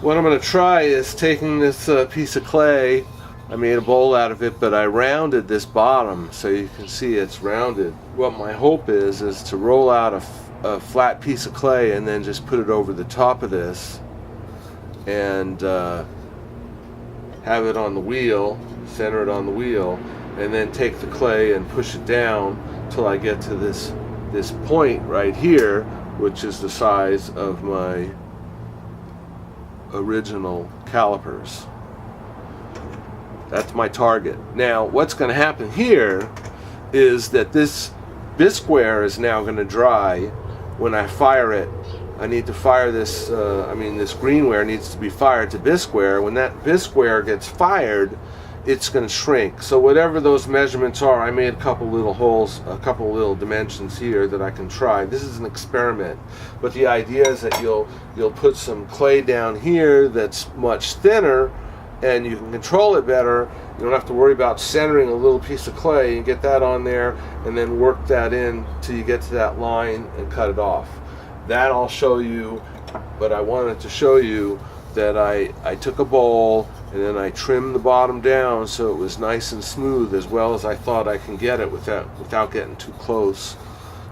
What I'm going to try is taking this piece of clay. I made a bowl out of it, but I rounded this bottom so you can see it's rounded. What my hope is to roll out a flat piece of clay and then just put it over the top of this and have it on the wheel, center it on the wheel, and then take the clay and push it down till I get to this point right here, which is the size of my original calipers. That's my target. Now, what's going to happen here is that this bisqueware is now going to dry when I fire it. I need to fire this, this greenware needs to be fired to bisqueware. When that bisqueware gets fired, it's going to shrink. So whatever those measurements are, I made a couple little holes, a couple little dimensions here that I can try. This is an experiment, but the idea is that you'll put some clay down here that's much thinner, and you can control it better. You don't have to worry about centering a little piece of clay. You get that on there and then work that in till you get to that line and cut it off. That I'll show you, but I wanted to show you that I took a bowl and then I trimmed the bottom down so it was nice and smooth, as well as I thought I can get it without getting too close.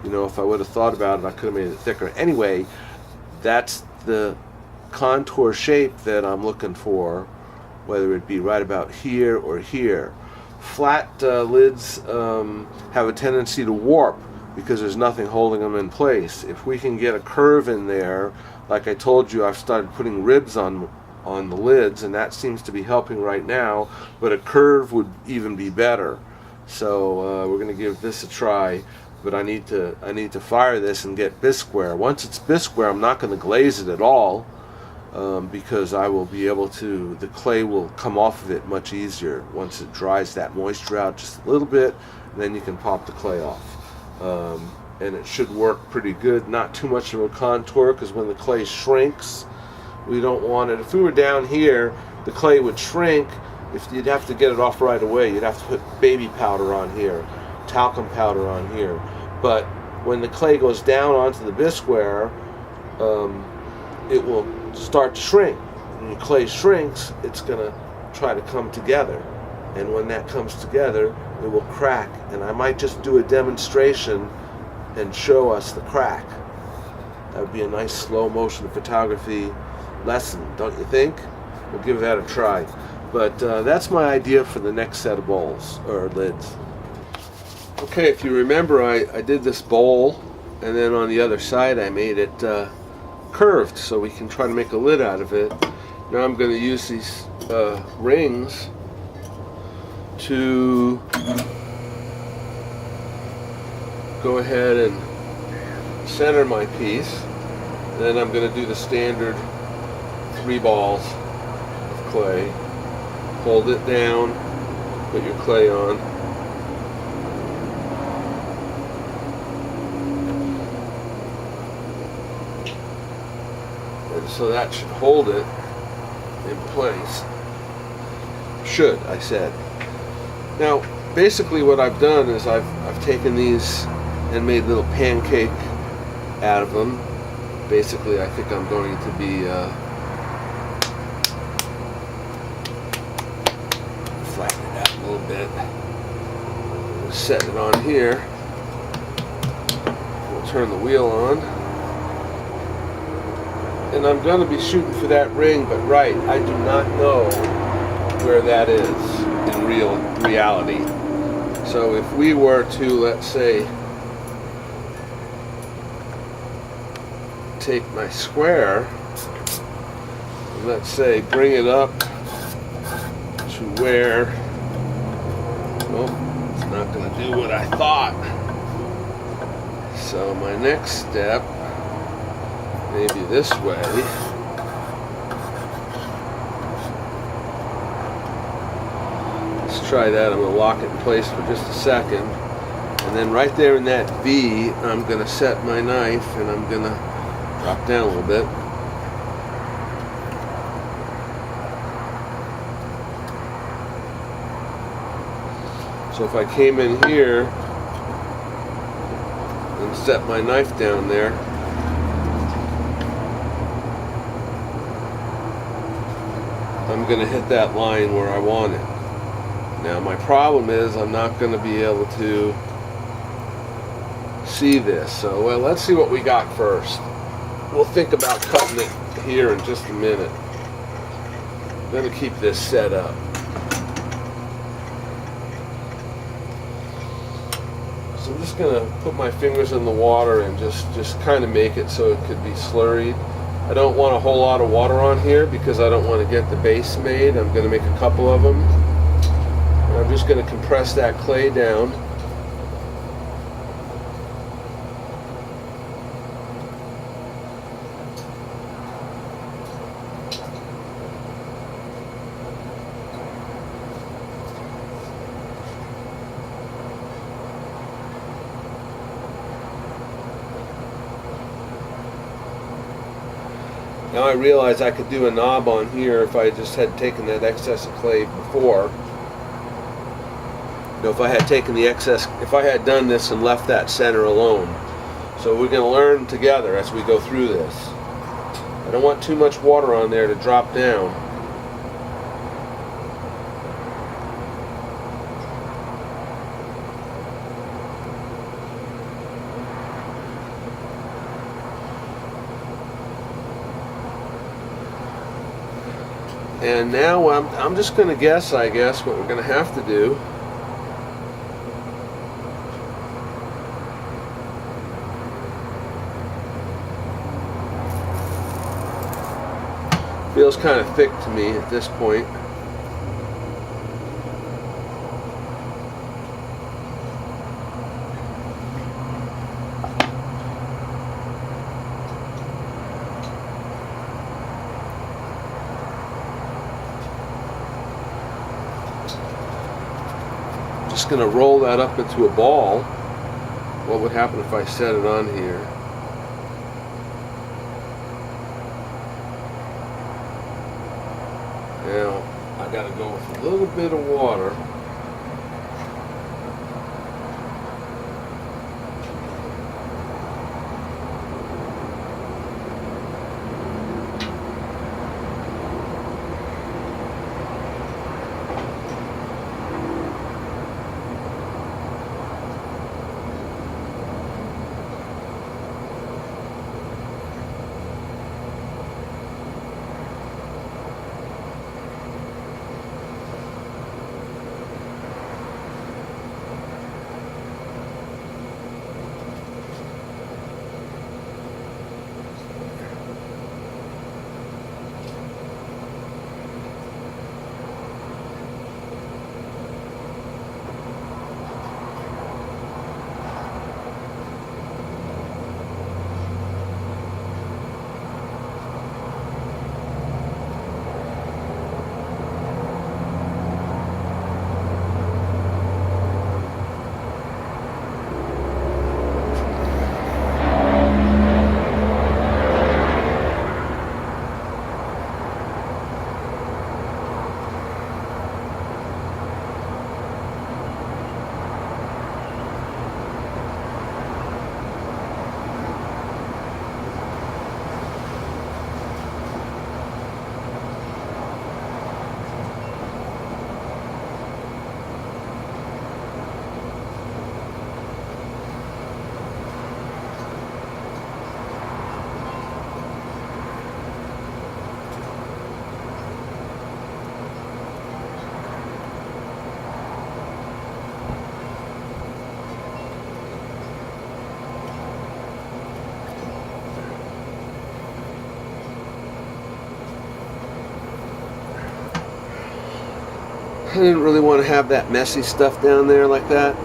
You know, if I would have thought about it, I could have made it thicker. Anyway, that's the contour shape that I'm looking for, whether it be right about here or here. Flat lids have a tendency to warp because there's nothing holding them in place. If we can get a curve in there, like I told you, I've started putting ribs on the lids, and that seems to be helping right now, but a curve would even be better. So we're going to give this a try, but I need to fire this and get bisqueware. Once it's bisqueware, I'm not going to glaze it at all, because I will be able to, the clay will come off of it much easier once it dries that moisture out just a little bit, and then you can pop the clay off. And it should work pretty good. Not too much of a contour, because when the clay shrinks, we don't want it. If we were down here, the clay would shrink. If you'd have to get it off right away, you'd have to put baby powder on here, talcum powder on here. But when the clay goes down onto the bisqueware, it will start to shrink. When the clay shrinks, it's going to try to come together. And when that comes together, it will crack. And I might just do a demonstration and show us the crack. That would be a nice slow motion photography lesson, don't you think? We'll give that a try. But that's my idea for the next set of bowls, or lids. Okay, if you remember, I did this bowl, and then on the other side I made it curved so we can try to make a lid out of it. Now I'm going to use these rings to go ahead and center my piece. Then I'm going to do the standard 3 balls of clay. Hold it down, put your clay on. And so that should hold it in place. Should, I said. Now, basically what I've done is I've taken these and made little pancake out of them. Basically, I think I'm going to be flatten it out a little bit. We'll set it on here. We'll turn the wheel on. And I'm going to be shooting for that ring, but right, I do not know where that is in reality. So if we were to, let's say, take my square and let's say bring it up to where, oh, it's not going to do what I thought. So my next step, maybe this way. Let's try that. I'm going to lock it in place for just a second. And then right there in that V, I'm going to set my knife and I'm going to drop down a little bit. So if I came in here and set my knife down there, I'm going to hit that line where I want it. Now my problem is I'm not going to be able to see this. So well, let's see what we got first. We'll think about cutting it here in just a minute. I'm going to keep this set up. So I'm just going to put my fingers in the water and just kind of make it so it could be slurried. I don't want a whole lot of water on here because I don't want to get the base made. I'm going to make a couple of them. And I'm just going to compress that clay down. Now I realize I could do a knob on here if I just had taken that excess of clay before. You know, if I had taken the excess, if I had done this and left that center alone. So we're going to learn together as we go through this. I don't want too much water on there to drop down. And now I'm just going to guess, I guess, what we're going to have to do. Feels kind of thick to me at this point. Just going to roll that up into a ball. What would happen if I set it on here? Now I got to go with a little bit of water. I didn't really want to have that messy stuff down there like that,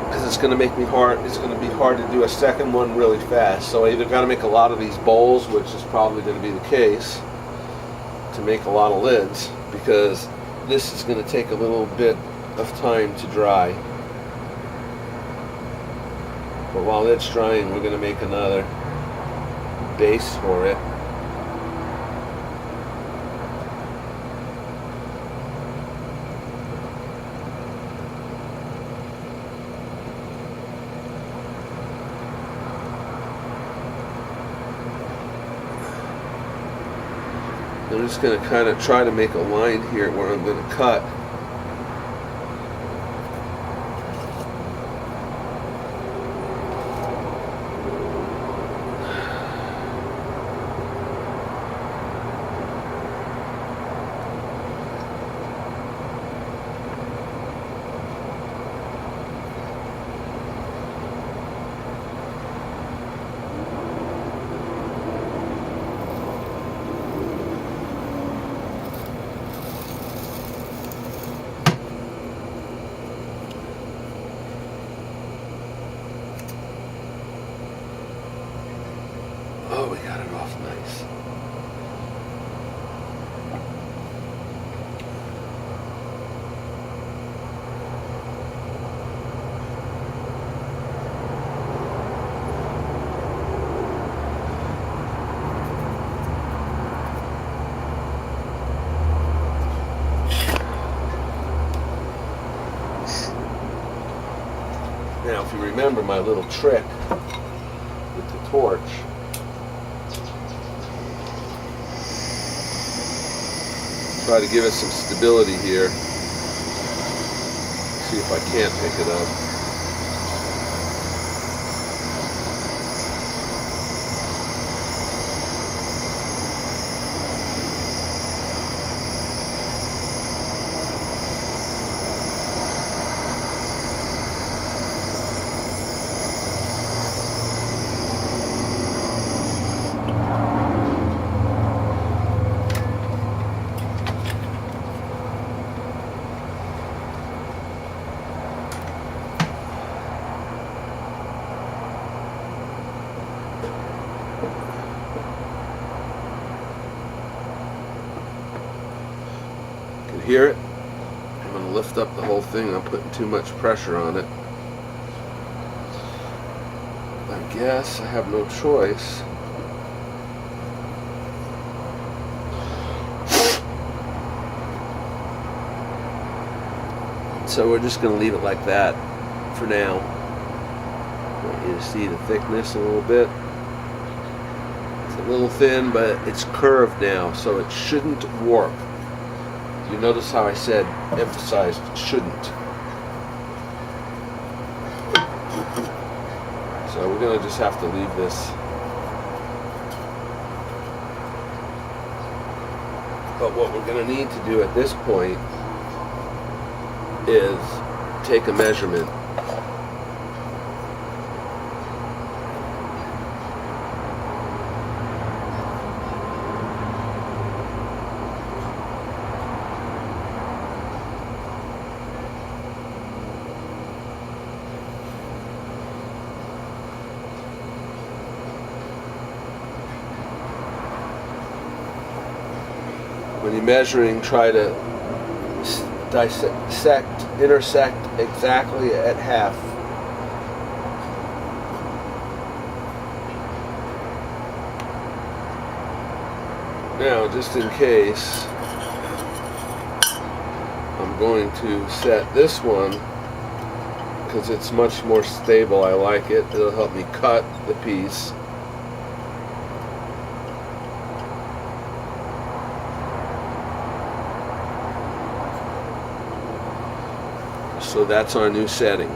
because it's going to make me hard. It's going to be hard to do a second one really fast. So I either got to make a lot of these bowls, which is probably going to be the case, to make a lot of lids, because this is going to take a little bit of time to dry. But while it's drying, we're going to make another base for it. I'm just going to kind of try to make a line here where I'm going to cut. Oh, we got it off nice. Now, if you remember my little trick with the torch, try to give it some stability here. See if I can't pick it up. Hear it? I'm going to lift up the whole thing. I'm putting too much pressure on it. I guess I have no choice. So we're just going to leave it like that for now. I want you to see the thickness a little bit. It's a little thin, but it's curved now, so it shouldn't warp. You notice how I said, emphasized, shouldn't. So we're going to just have to leave this. But what we're going to need to do at this point is take a measurement. When you're measuring, try to intersect exactly at half. Now, just in case, I'm going to set this one because it's much more stable. I like it. It'll help me cut the piece. So that's our new setting.